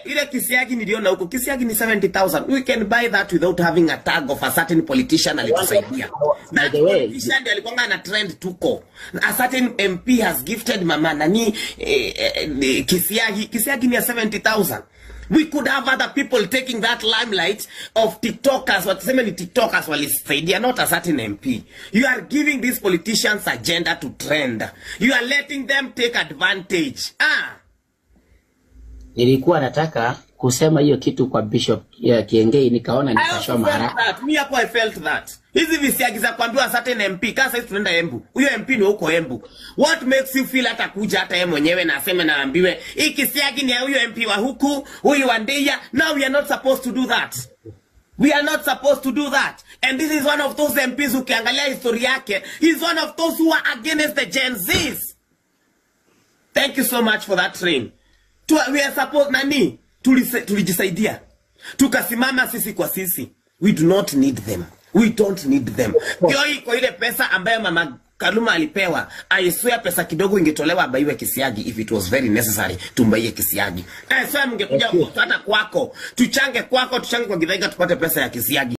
ile Kisiagi niliona huko. Kisiagi ni 70,000. We can buy that without having a tag of a certain politician alitusaidia. Na politician ndiye alikuwa ana trend tuko. A certain MP has gifted mama nani Kisiagi. Kisiagi ni 70,000. We could have other people taking that limelight of TikTokers. What say TikTokers walisaidia, not a certain MP. You are giving these politicians agenda to trend. You are letting them take advantage. Nilikuwa nataka kusema hiyo kitu kwa Bishop Kiengei, nikaona nikashoma haraka. Mimi hapo I felt that. Hizi visiagi za kuambiwa certain MP, kama sasa tunaenda Embu. Huyo MP ni huko Embu. What makes you feel hata kuja hata yeye mwenyewe na aseme na ambiwe hii Kisiagi ni huyo MP wa huku, huyu wa Ndeya? No, we are not supposed to do that. We are not supposed to do that. And this is one of those MPs ukiangalia historia yake, he's one of those who are against the Gen Zs. Thank you so much for that train. We are supposed nani tulijisaidia tukasimama sisi kwa sisi. We do not need them. We don't need them. Kwa ile pesa ambayo mama Kaluma alipewa, I swear pesa kidogo ingetolewa abaiwe Kisiagi if it was very necessary tumbaie Kisiagi. I swear mngekuja hata kwako tuchange kwa Githaiga tupate pesa ya Kisiagi.